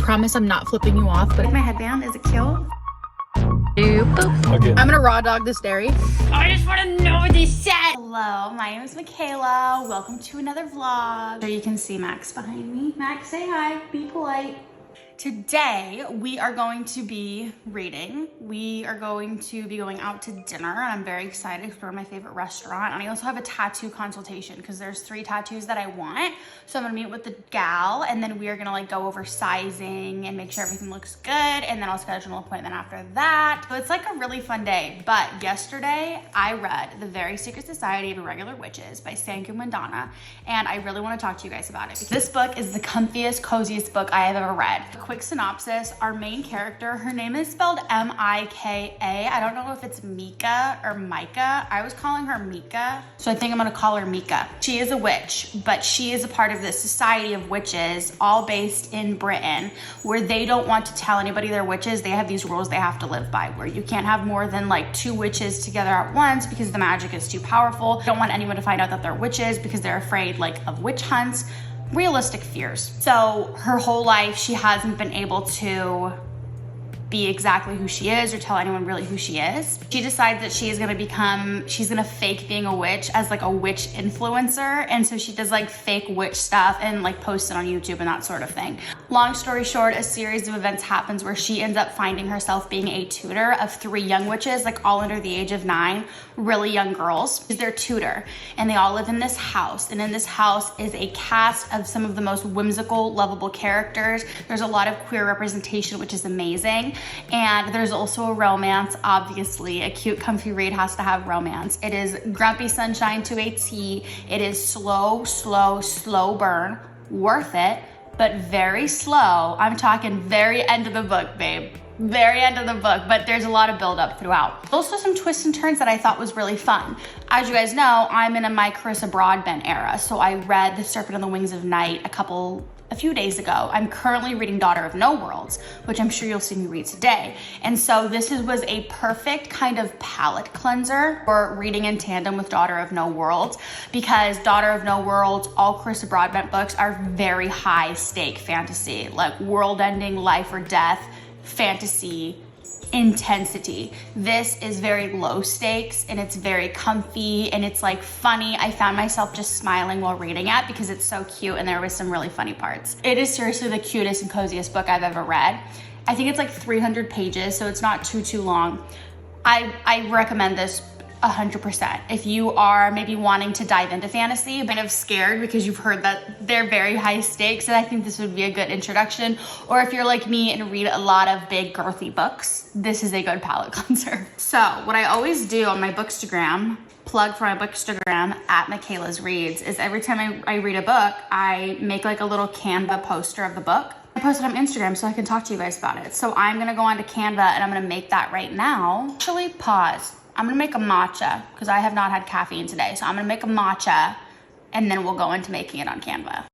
promise I'm not flipping you off, but My headband, is it cute? Okay. I'm gonna raw dog this dairy. I just want to know what they said. Hello, my name is Michaela. Welcome to another vlog. So you can see Max behind me. Max, say hi, be polite. Today, we are going to be reading. We are going to be going out to dinner, and I'm very excited to explore my favorite restaurant. And I also have a tattoo consultation because there's 3 tattoos that I want. So I'm gonna meet with the gal, and then we are gonna like go over sizing and make sure everything looks good, and then I'll schedule an appointment after that. So it's like a really fun day. But yesterday, I read The Very Secret Society of Irregular Witches by Sanku Mandana, and I really want to talk to you guys about it. This book is the comfiest, coziest book I have ever read. Quick synopsis, our main character, her name is spelled M-I-K-A. I don't know if it's Mika or Micah. I was calling her Mika, so I think I'm gonna call her Mika. She is a witch, but she is a part of this society of witches, all based in Britain, where they don't want to tell anybody they're witches. They have these rules they have to live by, where you can't have more than like 2 witches together at once because the magic is too powerful. They don't want anyone to find out that they're witches because they're afraid like of witch hunts. Realistic fears. So her whole life she hasn't been able to be exactly who she is or tell anyone really who she is. She decides that she's gonna fake being a witch as like a witch influencer, and so she does like fake witch stuff and like posts it on YouTube and that sort of thing. Long story short, a series of events happens where she ends up finding herself being a tutor of 3 young witches, like all under the age of 9, really young girls. She's their tutor, and they all live in this house, and in this house is a cast of some of the most whimsical, lovable characters. There's a lot of queer representation, which is amazing. And there's also a romance, obviously. A cute, comfy read has to have romance. It is grumpy sunshine to a T. It is slow, slow, slow burn. Worth it, but very slow. I'm talking very end of the book, babe. Very end of the book, but there's a lot of build up throughout. Also some twists and turns that I thought was really fun. As you guys know, I'm in my Carissa Broadbent era, so I read The Serpent on the Wings of Night a few days ago. I'm currently reading Daughter of No Worlds, which I'm sure you'll see me read today. And so this was a perfect kind of palate cleanser for reading in tandem with Daughter of No Worlds, because Daughter of No Worlds, all Carissa Broadbent books are very high stake fantasy, like world ending, life or death, fantasy intensity. This is very low stakes, and it's very comfy, and it's like funny. I found myself just smiling while reading it because it's so cute, and there was some really funny parts. It is seriously the cutest and coziest book I've ever read. I think it's like 300 pages, so it's not too long. I recommend this 100%. If you are maybe wanting to dive into fantasy, kind of scared because you've heard that they're very high stakes, and I think this would be a good introduction. Or if you're like me and read a lot of big girthy books, this is a good palate cleanser. So what I always do on my Bookstagram, plug for my Bookstagram at Michaela's Reads, is every time I read a book, I make like a little Canva poster of the book. I post it on Instagram so I can talk to you guys about it. So I'm gonna go onto Canva and I'm gonna make that right now. Actually, pause. I'm gonna make a matcha because I have not had caffeine today. So I'm gonna make a matcha and then we'll go into making it on Canva.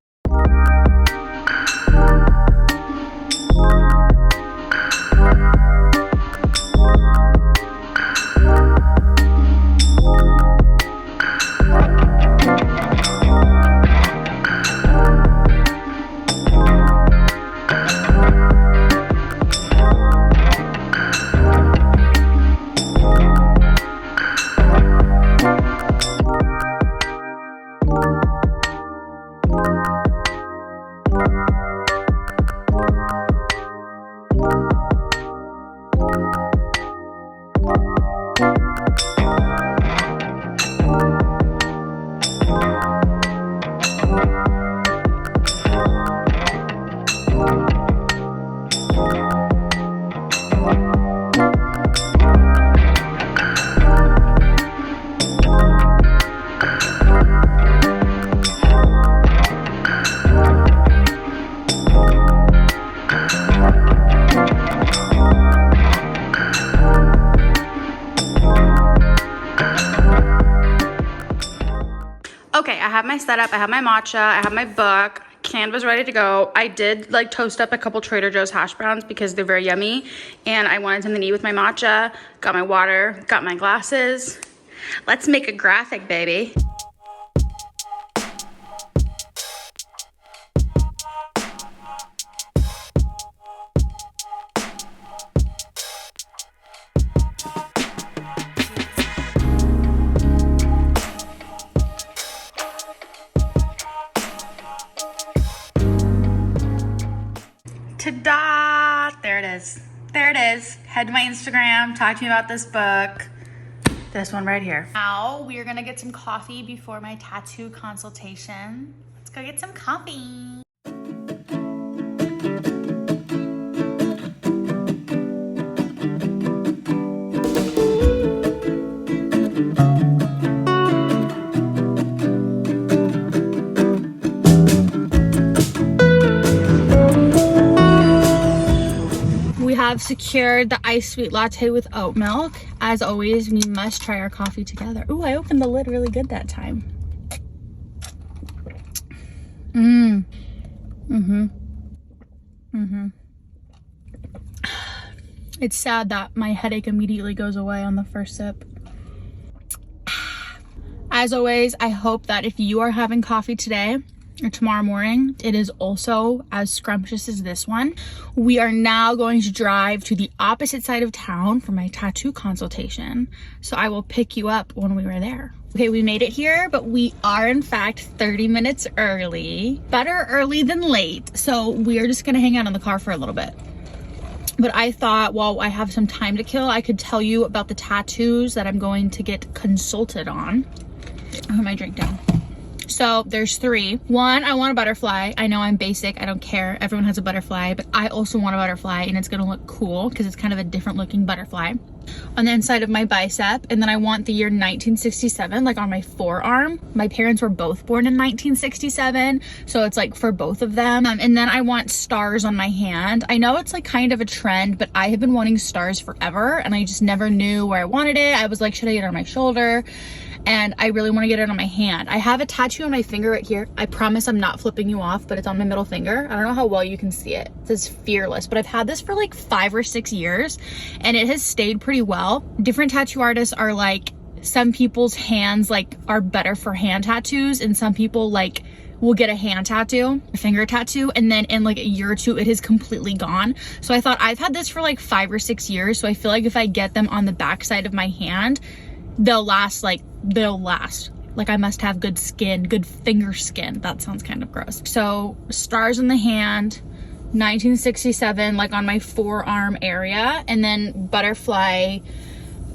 Okay, I have my setup, I have my matcha, I have my book, Canva's ready to go. I did like toast up a couple Trader Joe's hash browns because they're very yummy, and I wanted something to eat with my matcha. Got my water, got my glasses. Let's make a graphic, baby. Ta-da! There it is. There it is. Head to my Instagram, talk to me about this book. This one right here. Now we are gonna get some coffee before my tattoo consultation. Let's go get some coffee. Have secured the iced sweet latte with oat milk. As always, we must try our coffee together. Ooh, I opened the lid really good that time. It's sad that my headache immediately goes away on the first sip. As always, I hope that if you are having coffee today or tomorrow morning, it is also as scrumptious as this one. We are now going to drive to the opposite side of town for my tattoo consultation. So I will pick you up when we are there. Okay, we made it here, but we are in fact 30 minutes early. Better early than late. So we are just gonna hang out in the car for a little bit. But I thought while I have some time to kill, I could tell you about the tattoos that I'm going to get consulted on. I'll put my drink down. So there's 3. One, I want a butterfly. I know I'm basic, I don't care. Everyone has a butterfly, but I also want a butterfly and it's gonna look cool because it's kind of a different looking butterfly on the inside of my bicep. And then I want the year 1967, like on my forearm. My parents were both born in 1967, so it's like for both of them. And then I want stars on my hand. I know it's like kind of a trend, but I have been wanting stars forever and I just never knew where I wanted it. I was like, should I get it on my shoulder? And I really want to get it on my hand. I have a tattoo on my finger right here. I promise I'm not flipping you off, but it's on my middle finger. I don't know how well you can see it. It says fearless, but I've had this for like 5 or 6 years and it has stayed pretty well. Different tattoo artists are like, some people's hands like are better for hand tattoos and some people like will get a hand tattoo, a finger tattoo, and then in like a year or 2 it is completely gone. So I thought, I've had this for like 5 or 6 years, so I feel like if I get them on the back side of my hand, they'll last. Like I must have good skin, good finger skin. That sounds kind of gross. So stars in the hand, 1967, like on my forearm area, and then butterfly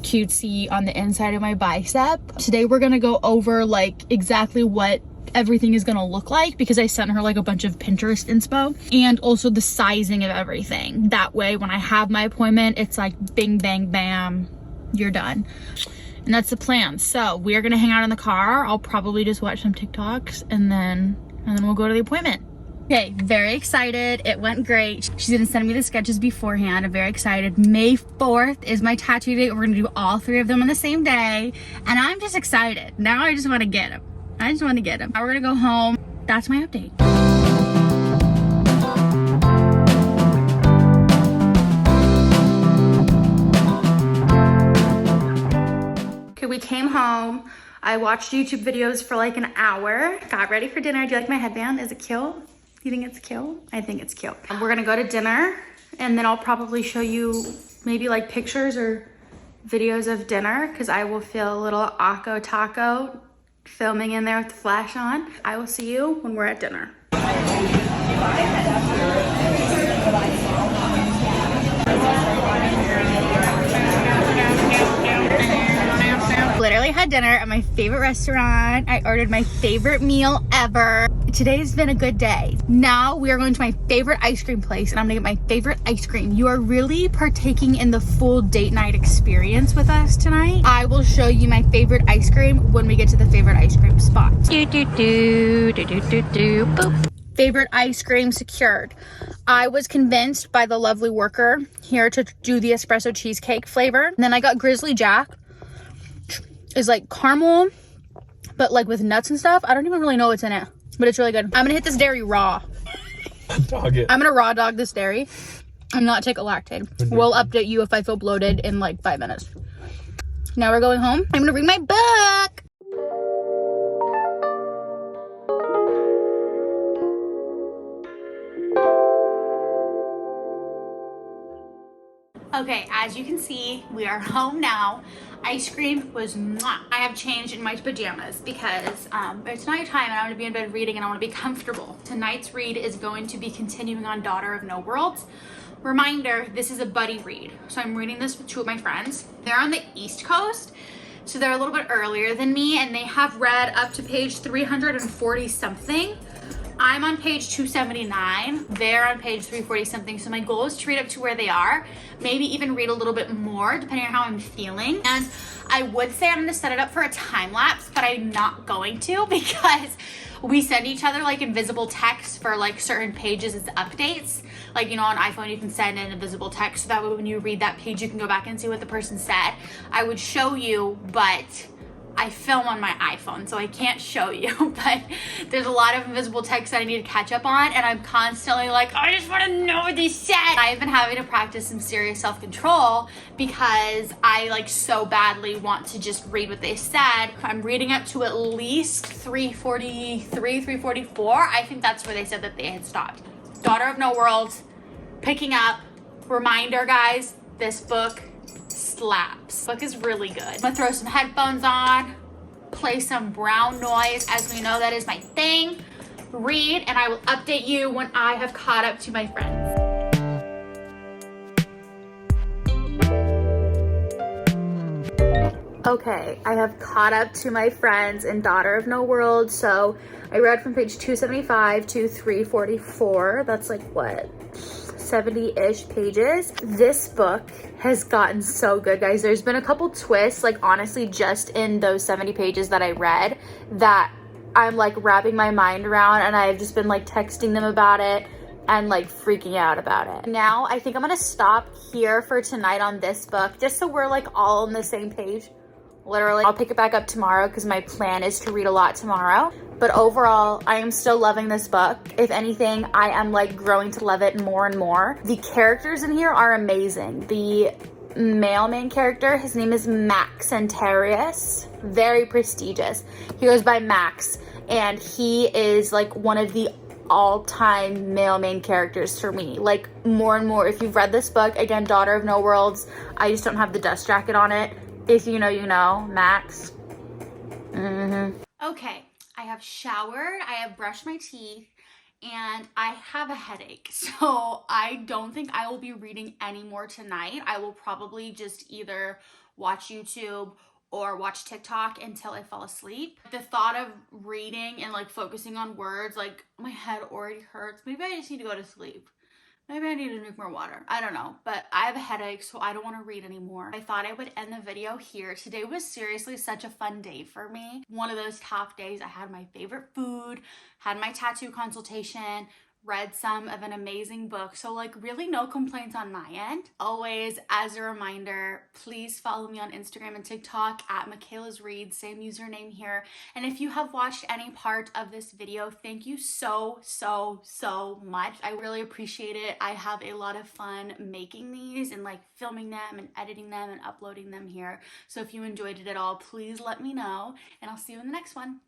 cutesy on the inside of my bicep. Today we're gonna go over like exactly what everything is gonna look like because I sent her like a bunch of Pinterest inspo and also the sizing of everything. That way when I have my appointment, it's like bing, bang, bam, you're done. And that's the plan. So we are gonna hang out in the car. I'll probably just watch some TikToks and then we'll go to the appointment. Okay, very excited. It went great. She's gonna send me the sketches beforehand. I'm very excited. May 4th is my tattoo date. We're gonna do all 3 of them on the same day. And I'm just excited. Now I just wanna get them. I just wanna get them. Now we're gonna go home. That's my update. We came home. I watched YouTube videos for like an hour. Got ready for dinner. Do you like my headband? Is it cute? You think it's cute? I think it's cute. We're gonna go to dinner and then I'll probably show you maybe like pictures or videos of dinner because I will feel a little Akko Taco filming in there with the flash on. I will see you when we're at dinner. Literally had dinner at my favorite restaurant. I ordered my favorite meal ever. Today's been a good day. Now we are going to my favorite ice cream place and I'm gonna get my favorite ice cream. You are really partaking in the full date night experience with us tonight. I will show you my favorite ice cream when we get to the favorite ice cream spot. Boop. Favorite ice cream secured. I was convinced by the lovely worker here to do the espresso cheesecake flavor. And then I got Grizzly Jack. Is like caramel, but like with nuts and stuff. I don't even really know what's in it, but it's really good. I'm gonna hit this dairy raw. Dog it. I'm gonna raw dog this dairy and not take a lactate. We'll update you if I feel bloated in like 5 minutes. Now we're going home. I'm gonna read my book. Okay, as you can see, we are home now. Ice cream was mwah. I have changed in my pajamas because it's nighttime and I want to be in bed reading and I want to be comfortable. Tonight's read is going to be continuing on Daughter of No Worlds. Reminder, this is a buddy read. So I'm reading this with two of my friends. They're on the East Coast, so they're a little bit earlier than me, and they have read up to page 340 something. I'm on page 279, they're on page 340 something, so my goal is to read up to where they are, maybe even read a little bit more depending on how I'm feeling. And I would say I'm gonna set it up for a time lapse, but I'm not going to because we send each other like invisible text for like certain pages as updates. Like, you know, on iPhone you can send an invisible text so that way when you read that page you can go back and see what the person said. I would show you, but I film on my iPhone, so I can't show you, but there's a lot of invisible text that I need to catch up on, and I'm constantly like, I just want to know what they said. I've been having to practice some serious self-control because I like so badly want to just read what they said. I'm reading up to at least 343, 344. I think that's where they said that they had stopped. Daughter of No Worlds, picking up. Reminder, guys, this book slaps. Book is really good. I'm gonna throw some headphones on, play some brown noise, as we know that is my thing, read, and I will update you when I have caught up to my friends. Okay, I have caught up to my friends in Daughter of No World. So I read from page 275 to 344. That's like what? 70-ish pages. This book has gotten so good, guys. There's been a couple twists, like honestly, just in those 70 pages that I read that I'm like wrapping my mind around, and I've just been like texting them about it and like freaking out about it. Now I think I'm gonna stop here for tonight on this book, just so we're like all on the same page. Literally, I'll pick it back up tomorrow because my plan is to read a lot tomorrow. But overall, I am still loving this book. If anything, I am like growing to love it more and more. The characters in here are amazing. The male main character, his name is Max Centarius. Very prestigious. He goes by Max, and he is like one of the all-time male main characters for me. Like more and more. If you've read this book, again, Daughter of No Worlds, I just don't have the dust jacket on it. If you know, you know. Max. Okay, I have showered, I have brushed my teeth, and I have a headache. So I don't think I will be reading any more tonight. I will probably just either watch YouTube or watch TikTok until I fall asleep. The thought of reading and like focusing on words, like my head already hurts. Maybe I just need to go to sleep. Maybe I need to drink more water. I don't know, but I have a headache, so I don't want to read anymore. I thought I would end the video here. Today was seriously such a fun day for me. One of those top days. I had my favorite food, had my tattoo consultation, read some of an amazing book. So like really no complaints on my end. Always, as a reminder, please follow me on Instagram and TikTok at Michaela's Reads, same username here. And if you have watched any part of this video, thank you so much. I really appreciate it. I have a lot of fun making these and like filming them and editing them and uploading them here. So if you enjoyed it at all, please let me know, and I'll see you in the next one.